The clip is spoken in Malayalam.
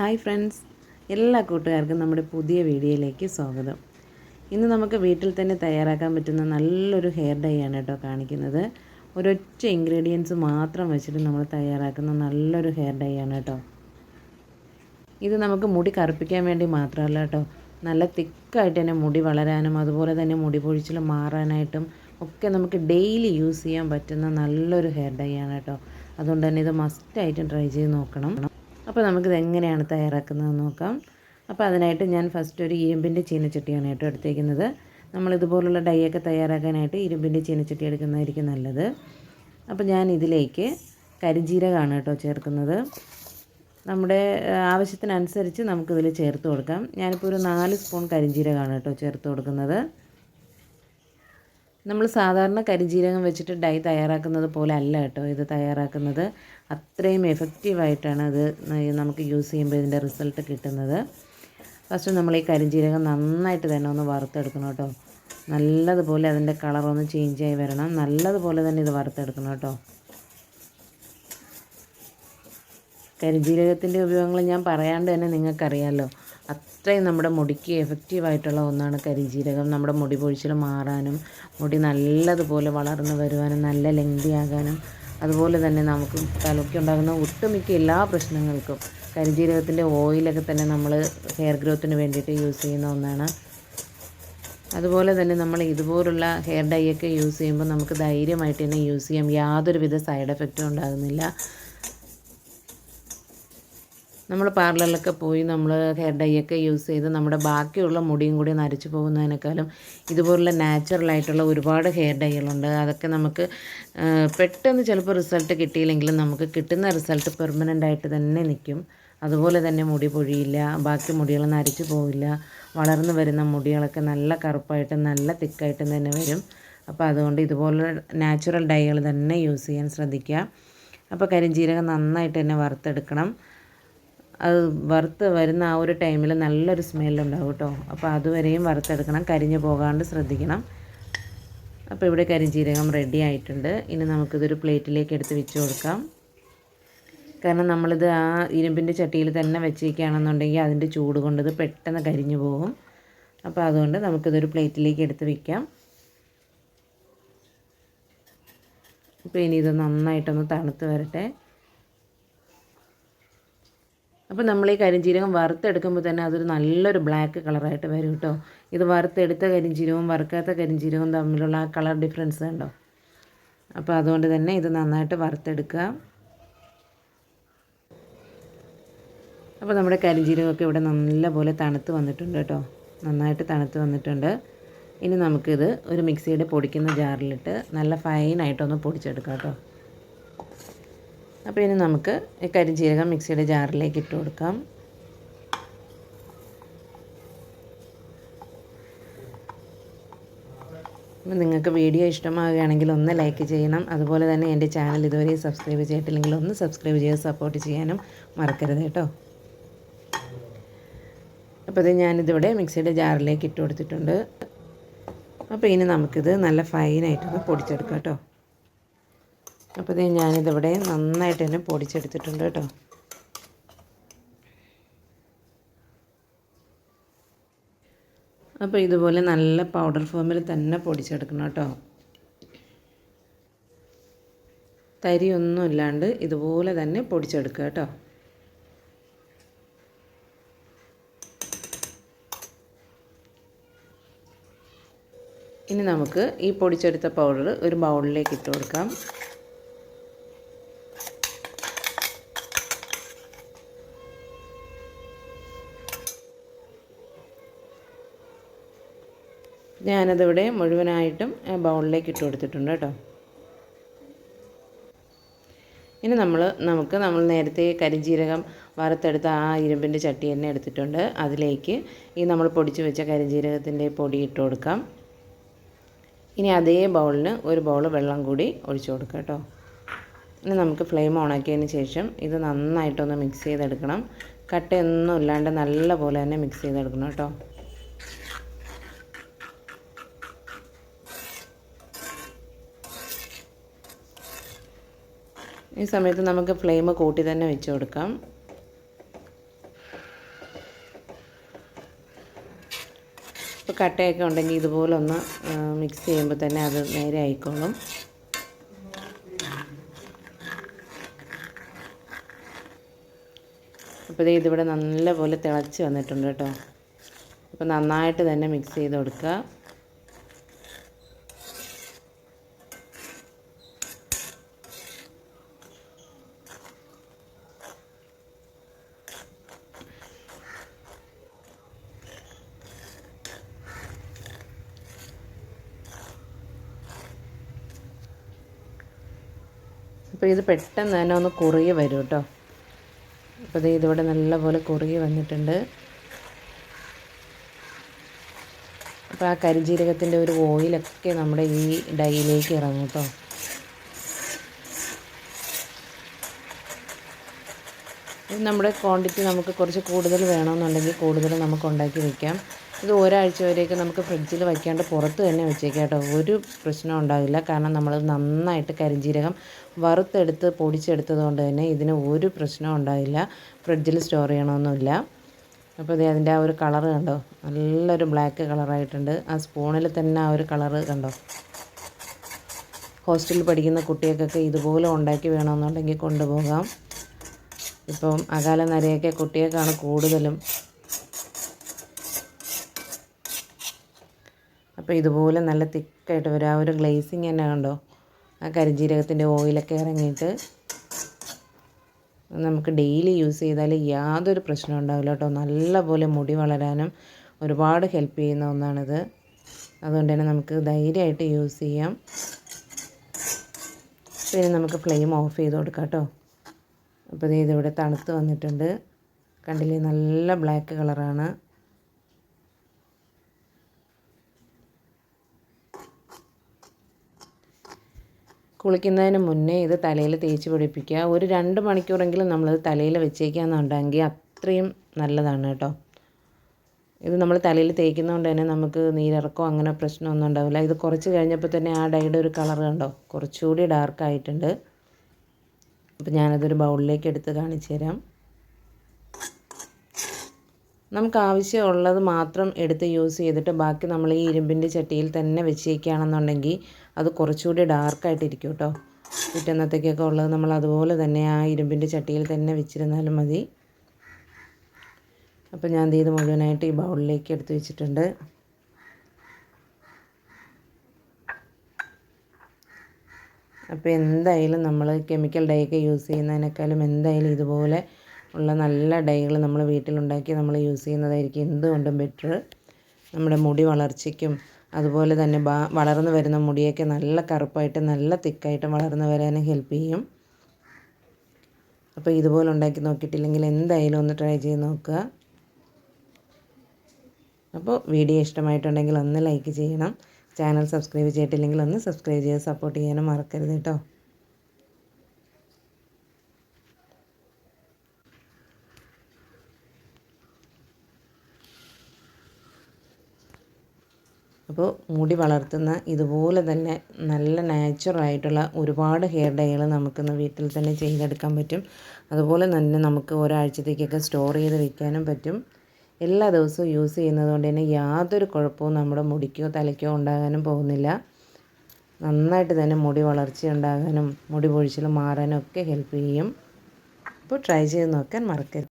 ഹായ് ഫ്രണ്ട്സ്, എല്ലാ കൂട്ടുകാർക്കും നമ്മുടെ പുതിയ വീഡിയോയിലേക്ക് സ്വാഗതം. ഇന്ന് നമുക്ക് വീട്ടിൽ തന്നെ തയ്യാറാക്കാൻ പറ്റുന്ന നല്ലൊരു ഹെയർ ഡൈ ആണ് കേട്ടോ കാണിക്കുന്നത്. ഒരൊറ്റ ഇൻഗ്രീഡിയൻസ് മാത്രം വെച്ചിട്ട് നമ്മൾ തയ്യാറാക്കുന്ന നല്ലൊരു ഹെയർ ഡൈ ആണ് കേട്ടോ. ഇത് നമുക്ക് മുടി കറുപ്പിക്കാൻ വേണ്ടി മാത്രമല്ല കേട്ടോ, നല്ല തിക്കായിട്ട് തന്നെ മുടി വളരാനും അതുപോലെ തന്നെ മുടി പൊഴിച്ചിൽ മാറാനായിട്ടും ഒക്കെ നമുക്ക് ഡെയിലി യൂസ് ചെയ്യാൻ പറ്റുന്ന നല്ലൊരു ഹെയർ ഡൈ ആണ് കേട്ടോ. അതുകൊണ്ട് തന്നെ ഇത് മസ്റ്റായിട്ടും ട്രൈ ചെയ്ത് നോക്കണം. അപ്പോൾ നമുക്കിത് എങ്ങനെയാണ് തയ്യാറാക്കുന്നതെന്ന് നോക്കാം. അപ്പോൾ അതിനായിട്ട് ഞാൻ ഫസ്റ്റ് ഒരു ഇരുമ്പിൻ്റെ ചീനച്ചട്ടിയാണ് കേട്ടോ എടുത്തേക്കുന്നത്. നമ്മളിതുപോലുള്ള ഡൈയൊക്കെ തയ്യാറാക്കാനായിട്ട് ഇരുമ്പിൻ്റെ ചീനച്ചട്ടി എടുക്കുന്നതായിരിക്കും നല്ലത്. അപ്പോൾ ഞാൻ ഇതിലേക്ക് കരിഞ്ജീരകമാണ് കേട്ടോ ചേർക്കുന്നത്. നമ്മുടെ ആവശ്യത്തിനനുസരിച്ച് നമുക്കിതിൽ ചേർത്ത് കൊടുക്കാം. ഞാനിപ്പോൾ ഒരു 4 സ്പൂൺ കരിഞ്ജീരകമാണ് കേട്ടോ ചേർത്ത് കൊടുക്കുന്നത്. നമ്മൾ സാധാരണ കരിഞ്ജീരകം വെച്ചിട്ട് ഡൈ തയ്യാറാക്കുന്നത് പോലെ അല്ല കേട്ടോ ഇത് തയ്യാറാക്കുന്നത്. അത്രയും എഫക്റ്റീവായിട്ടാണ് അത് നമുക്ക് യൂസ് ചെയ്യുമ്പോൾ ഇതിൻ്റെ റിസൾട്ട് കിട്ടുന്നത്. ഫസ്റ്റ് നമ്മൾ ഈ കരിഞ്ജീരകം നന്നായിട്ട് തന്നെ ഒന്ന് വറുത്തെടുക്കണം കേട്ടോ. നല്ലതുപോലെ അതിൻ്റെ കളറൊന്ന് ചേഞ്ചായി വരണം. നല്ലതുപോലെ തന്നെ ഇത് വറുത്തെടുക്കണം കേട്ടോ. കരിഞ്ജീരകത്തിൻ്റെ ഉപയോഗങ്ങൾ ഞാൻ പറയാണ്ട് തന്നെ നിങ്ങൾക്കറിയാമല്ലോ. അത്രയും നമ്മുടെ മുടിക്ക് എഫക്റ്റീവായിട്ടുള്ള ഒന്നാണ് കരിഞ്ജീരകം. നമ്മുടെ മുടി പൊഴിച്ചിൽ മാറാനും മുടി നല്ലതുപോലെ വളർന്നു വരുവാനും നല്ല ലെങ്തി ആകാനും അതുപോലെ തന്നെ നമുക്ക് തലയ്ക്കുണ്ടാകുന്ന ഒട്ടുമിക്ക എല്ലാ പ്രശ്നങ്ങൾക്കും കരിഞ്ജീരകത്തിൻ്റെ ഓയിലൊക്കെ തന്നെ നമ്മൾ ഹെയർ ഗ്രോത്തിന് വേണ്ടിയിട്ട് യൂസ് ചെയ്യുന്ന ഒന്നാണ്. അതുപോലെ തന്നെ നമ്മൾ ഇതുപോലുള്ള ഹെയർ ഡൈ ഒക്കെ യൂസ് ചെയ്യുമ്പോൾ നമുക്ക് ധൈര്യമായിട്ട് തന്നെ യൂസ് ചെയ്യാം. യാതൊരുവിധ സൈഡ് എഫക്റ്റും ഉണ്ടാകുന്നില്ല. നമ്മൾ പാർലറിലൊക്കെ പോയി നമ്മൾ ഹെയർ ഡൈ ഒക്കെ യൂസ് ചെയ്ത് നമ്മുടെ ബാക്കിയുള്ള മുടിയും കൂടി നരച്ചു പോകുന്നതിനേക്കാളും ഇതുപോലുള്ള നാച്ചുറലായിട്ടുള്ള ഒരുപാട് ഹെയർ ഡൈകളുണ്ട്. അതൊക്കെ നമുക്ക് പെട്ടെന്ന് ചിലപ്പോൾ റിസൾട്ട് കിട്ടിയില്ലെങ്കിലും നമുക്ക് കിട്ടുന്ന റിസൾട്ട് പെർമനൻ്റ് ആയിട്ട് തന്നെ നിൽക്കും. അതുപോലെ തന്നെ മുടി പൊഴിയില്ല, ബാക്കി മുടികൾ നരച്ചു പോവില്ല. വളർന്നു വരുന്ന മുടികളൊക്കെ നല്ല കറുപ്പായിട്ടും നല്ല തിക്കായിട്ടും തന്നെ വരും. അപ്പോൾ അതുകൊണ്ട് ഇതുപോലെ നാച്ചുറൽ ഡൈകൾ തന്നെ യൂസ് ചെയ്യാൻ ശ്രദ്ധിക്കുക. അപ്പോൾ കരിഞ്ജീരകം നന്നായിട്ട് തന്നെ വറുത്തെടുക്കണം. അത് വറുത്ത് വരുന്ന ആ ഒരു ടൈമിൽ നല്ലൊരു സ്മെല്ലുണ്ടാവും കേട്ടോ. അപ്പോൾ അതുവരെയും വറുത്തെടുക്കണം, കരിഞ്ഞു പോകാണ്ട് ശ്രദ്ധിക്കണം. അപ്പോൾ ഇവിടെ കരിഞ്ജീരകം റെഡി ആയിട്ടുണ്ട്. ഇനി നമുക്കിതൊരു പ്ലേറ്റിലേക്ക് എടുത്ത് വെച്ച് കൊടുക്കാം. കാരണം നമ്മളിത് ആ ഇരുമ്പിൻ്റെ ചട്ടിയിൽ തന്നെ വെച്ചിരിക്കുകയാണെന്നുണ്ടെങ്കിൽ അതിൻ്റെ ചൂട് കൊണ്ട് ഇത് പെട്ടെന്ന് കരിഞ്ഞു പോകും. അപ്പോൾ അതുകൊണ്ട് നമുക്കിതൊരു പ്ലേറ്റിലേക്ക് എടുത്ത് വയ്ക്കാം. അപ്പോൾ ഇനി ഇത് നന്നായിട്ടൊന്ന് തണുത്ത് വരട്ടെ. അപ്പോൾ നമ്മൾ ഈ കരിഞ്ജീരകം വറുത്തെടുക്കുമ്പോൾ തന്നെ അതൊരു നല്ലൊരു ബ്ലാക്ക് കളറായിട്ട് വരും കേട്ടോ. ഇത് വറുത്തെടുത്ത കരിഞ്ജീരകവും വറുക്കാത്ത കരിഞ്ജീരകവും തമ്മിലുള്ള ആ കളർ ഡിഫറൻസ് ഉണ്ടോ. അപ്പോൾ അതുകൊണ്ട് തന്നെ ഇത് നന്നായിട്ട് വറുത്തെടുക്കുക. അപ്പോൾ നമ്മുടെ കരിഞ്ജീരകമൊക്കെ ഇവിടെ നല്ലപോലെ തണുത്ത് വന്നിട്ടുണ്ട് കേട്ടോ. നന്നായിട്ട് തണുത്ത് വന്നിട്ടുണ്ട്. ഇനി നമുക്കിത് ഒരു മിക്സിയുടെ പൊടിക്കുന്ന ജാറിലിട്ട് നല്ല ഫൈനായിട്ടൊന്ന് പൊടിച്ചെടുക്കാം കേട്ടോ. അപ്പോൾ ഇനി നമുക്ക് ഈ കരിഞ്ജീരകം മിക്സിയുടെ ജാറിലേക്ക് ഇട്ട് കൊടുക്കാം. അപ്പോൾ നിങ്ങൾക്ക് വീഡിയോ ഇഷ്ടമാവുകയാണെങ്കിൽ ഒന്ന് ലൈക്ക് ചെയ്യണം. അതുപോലെ തന്നെ എൻ്റെ ചാനൽ ഇതുവരെ സബ്സ്ക്രൈബ് ചെയ്തിട്ടില്ലെങ്കിൽ ഒന്ന് സബ്സ്ക്രൈബ് ചെയ്ത് സപ്പോർട്ട് ചെയ്യാനും മറക്കരുത് കേട്ടോ. അപ്പോൾ ഇത് ഞാനിതിവിടെ മിക്സിയുടെ ജാറിലേക്ക് ഇട്ട് കൊടുത്തിട്ടുണ്ട്. അപ്പോൾ ഇനി നമുക്കിത് നല്ല ഫൈനായിട്ടൊന്ന് പൊടിച്ചെടുക്കാം കേട്ടോ. അപ്പോൾ ഇത് ഞാനിതിവിടെ നന്നായിട്ട് തന്നെ പൊടിച്ചെടുത്തിട്ടുണ്ട് കേട്ടോ. അപ്പോൾ ഇതുപോലെ നല്ല പൗഡർ ഫോമിൽ തന്നെ പൊടിച്ചെടുക്കണം കേട്ടോ. തരിയൊന്നും ഇല്ലാണ്ട് ഇതുപോലെ തന്നെ പൊടിച്ചെടുക്കുക കേട്ടോ. ഇനി നമുക്ക് ഈ പൊടിച്ചെടുത്ത പൗഡർ ഒരു ബൗളിലേക്ക് ഇട്ട് കൊടുക്കാം. ഞാനതിവിടെ മുഴുവനായിട്ടും ബൗളിലേക്ക് ഇട്ട് കൊടുത്തിട്ടുണ്ട് കേട്ടോ. ഇനി നമ്മൾ നേരത്തെ കരിഞ്ജീരകം വറുത്തെടുത്ത ആ ഇരുമ്പിൻ്റെ ചട്ടി തന്നെ എടുത്തിട്ടുണ്ട്. അതിലേക്ക് ഈ നമ്മൾ പൊടിച്ച് വെച്ച കരിഞ്ജീരകത്തിൻ്റെ പൊടി ഇട്ട് കൊടുക്കാം. ഇനി അതേ ബൗളിന് ഒരു ബൗൾ വെള്ളം കൂടി ഒഴിച്ചു കൊടുക്കാം കേട്ടോ. ഇനി നമുക്ക് ഫ്ലെയിം ഓണാക്കിയതിന് ശേഷം ഇത് നന്നായിട്ടൊന്ന് മിക്സ് ചെയ്തെടുക്കണം. കട്ടയൊന്നും ഇല്ലാണ്ട് നല്ല പോലെ തന്നെ മിക്സ് ചെയ്തെടുക്കണം കേട്ടോ. ഈ സമയത്ത് നമുക്ക് ഫ്ലെയിം കൂട്ടി തന്നെ വെച്ച് കൊടുക്കാം. കട്ടയൊക്കെ ഉണ്ടെങ്കിൽ ഇതുപോലെ ഒന്ന് മിക്സ് ചെയ്യുമ്പോൾ തന്നെ അത് നേരെ ആയിക്കോളും. അപ്പോൾ ഇതിവിടെ നല്ലപോലെ തിളച്ച് വന്നിട്ടുണ്ട് കേട്ടോ. അപ്പോൾ നന്നായിട്ട് തന്നെ മിക്സ് ചെയ്ത് കൊടുക്കുക. അപ്പോൾ ഇത് പെട്ടെന്ന് തന്നെ ഒന്ന് കുറുകി വരും കേട്ടോ. അപ്പോൾ ഇതിവിടെ നല്ലപോലെ കുറുകി വന്നിട്ടുണ്ട്. അപ്പോൾ ആ കരിഞ്ജീരകത്തിൻ്റെ ഒരു ഓയിലൊക്കെ നമ്മുടെ ഈ ഡൈയിലേക്ക് ഇറങ്ങും കേട്ടോ. ഇത് നമ്മുടെ ക്വാണ്ടിറ്റി നമുക്ക് കുറച്ച് കൂടുതൽ വേണമെന്നുണ്ടെങ്കിൽ കൂടുതൽ നമുക്ക് ഉണ്ടാക്കി വയ്ക്കാം. ഇത് ഒരാഴ്ച വരെയൊക്കെ നമുക്ക് ഫ്രിഡ്ജിൽ വയ്ക്കാണ്ട് പുറത്ത് തന്നെ വെച്ചേക്കാം കേട്ടോ. ഒരു പ്രശ്നം ഉണ്ടാവില്ല. കാരണം നമ്മൾ നന്നായിട്ട് കരിഞ്ജീരകം വറുത്തെടുത്ത് പൊടിച്ചെടുത്തത് കൊണ്ട് തന്നെ ഇതിന് ഒരു പ്രശ്നവും ഉണ്ടാവില്ല. ഫ്രിഡ്ജിൽ സ്റ്റോർ ചെയ്യണമെന്നില്ല. അപ്പോൾ ഇത് അതിൻ്റെ ആ ഒരു കളറ് കണ്ടോ, നല്ലൊരു ബ്ലാക്ക് കളറായിട്ടുണ്ട്. ആ സ്പൂണിൽ തന്നെ ആ ഒരു കളറ് കണ്ടോ. ഹോസ്റ്റലിൽ പഠിക്കുന്ന കുട്ടികൾക്കൊക്കെ ഇതുപോലെ ഉണ്ടാക്കി വേണമെന്നുണ്ടെങ്കിൽ കൊണ്ടുപോകാം. ഇപ്പം അകാല നരയൊക്കെ കുട്ടികൾക്കാണ് കൂടുതലും. അപ്പോൾ ഇതുപോലെ നല്ല തിക്കായിട്ട് വരും. ആ ഒരു ഗ്ലേസിങ് തന്നെ കണ്ടോ, ആ കരിഞ്ജീരകത്തിൻ്റെ ഓയിലൊക്കെ ഇറങ്ങിയിട്ട് നമുക്ക് ഡെയിലി യൂസ് ചെയ്താൽ യാതൊരു പ്രശ്നം ഉണ്ടാവില്ല കേട്ടോ. നല്ലപോലെ മുടി വളരാനും ഒരുപാട് ഹെൽപ്പ് ചെയ്യുന്ന ഒന്നാണിത്. അതുകൊണ്ട് തന്നെ നമുക്ക് ധൈര്യമായിട്ട് യൂസ് ചെയ്യാം. പിന്നെ നമുക്ക് ഫ്ലെയിം ഓഫ് ചെയ്ത് കൊടുക്കാം കേട്ടോ. അപ്പോൾ ഇതിവിടെ തണുത്ത് വന്നിട്ടുണ്ട്. കണ്ടില്ലേ, നല്ല ബ്ലാക്ക് കളറാണ്. കുളിക്കുന്നതിന് മുന്നേ ഇത് തലയിൽ തേച്ച് പിടിപ്പിക്കുക. ഒരു 2 മണിക്കൂറെങ്കിലും നമ്മളത് തലയിൽ വെച്ചേക്കാന്നുണ്ടെങ്കിൽ അത്രയും നല്ലതാണ് കേട്ടോ. ഇത് നമ്മൾ തലയിൽ തേക്കുന്നതുകൊണ്ട് തന്നെ നമുക്ക് നീരിറക്കോ അങ്ങനെ പ്രശ്നമൊന്നും ഉണ്ടാവില്ല. ഇത് കുറച്ച് കഴിഞ്ഞപ്പോൾ തന്നെ ആ ഡൈയുടെ ഒരു കളർ കണ്ടോ, കുറച്ചുകൂടി ഡാർക്കായിട്ടുണ്ട്. അപ്പോൾ ഞാനതൊരു ബൗളിലേക്ക് എടുത്ത് കാണിച്ചു തരാം. നമുക്ക് ആവശ്യമുള്ളത് മാത്രം എടുത്ത് യൂസ് ചെയ്തിട്ട് ബാക്കി നമ്മൾ ഈ ഇരുമ്പിൻ്റെ ചട്ടിയിൽ തന്നെ വെച്ചേക്കുകയാണെന്നുണ്ടെങ്കിൽ അത് കുറച്ചുകൂടി ഡാർക്കായിട്ടിരിക്കും കേട്ടോ. പിറ്റന്നത്തേക്കൊക്കെ ഉള്ളത് നമ്മൾ അതുപോലെ തന്നെ ആ ഇരുമ്പിൻ്റെ ചട്ടിയിൽ തന്നെ വെച്ചിരുന്നാലും മതി. അപ്പോൾ ഞാൻ ഇത് മുഴുവനായിട്ട് ഈ ബൗളിലേക്ക് എടുത്ത് വെച്ചിട്ടുണ്ട്. അപ്പോൾ എന്തായാലും നമ്മൾ കെമിക്കൽ ഡൈ ഒക്കെ യൂസ് ചെയ്യുന്നതിനേക്കാളും എന്തായാലും ഇതുപോലെ ഉള്ള നല്ല ഡൈകൾ നമ്മൾ വീട്ടിലുണ്ടാക്കി നമ്മൾ യൂസ് ചെയ്യുന്നതായിരിക്കും എന്തുകൊണ്ടും ബെറ്റർ. നമ്മുടെ മുടി വളർച്ചയ്ക്കും അതുപോലെ തന്നെ വളർന്നു വരുന്ന മുടിയൊക്കെ നല്ല കറുപ്പായിട്ട് നല്ല തിക്കായിട്ട് വളർന്നു വരാനും ഹെൽപ്പ് ചെയ്യും. അപ്പോൾ ഇതുപോലെ ഉണ്ടാക്കി നോക്കിയിട്ടില്ലെങ്കിൽ എന്തായാലും ഒന്ന് ട്രൈ ചെയ്ത് നോക്കുക. അപ്പോൾ വീഡിയോ ഇഷ്ടമായിട്ടുണ്ടെങ്കിൽ ഒന്ന് ലൈക്ക് ചെയ്യണം. ചാനൽ സബ്സ്ക്രൈബ് ചെയ്തിട്ടില്ലെങ്കിൽ ഒന്ന് സബ്സ്ക്രൈബ് ചെയ്ത് സപ്പോർട്ട് ചെയ്യാനും മറക്കരുത് കേട്ടോ. അപ്പോൾ മുടി വളർത്തുന്ന ഇതുപോലെ തന്നെ നല്ല നാച്ചുറലായിട്ടുള്ള ഒരുപാട് ഹെയർ ഡൈകൾ നമുക്കിന്ന് വീട്ടിൽ തന്നെ ചെയ്തെടുക്കാൻ പറ്റും. അതുപോലെ തന്നെ നമുക്ക് ഒരാഴ്ചത്തേക്കൊക്കെ സ്റ്റോർ ചെയ്ത് വെക്കാനും പറ്റും. എല്ലാ ദിവസവും യൂസ് ചെയ്യുന്നത് കൊണ്ട് തന്നെ യാതൊരു കുഴപ്പവും നമ്മുടെ മുടിക്കോ തലയ്ക്കോ ഉണ്ടാകാനും പോകുന്നില്ല. നന്നായിട്ട് തന്നെ മുടി വളർച്ച ഉണ്ടാകാനും മുടി പൊഴിച്ചിൽ മാറാനും ഒക്കെ ഹെൽപ്പ് ചെയ്യും. അപ്പോൾ ട്രൈ ചെയ്ത് നോക്കാൻ മറക്കരുത്.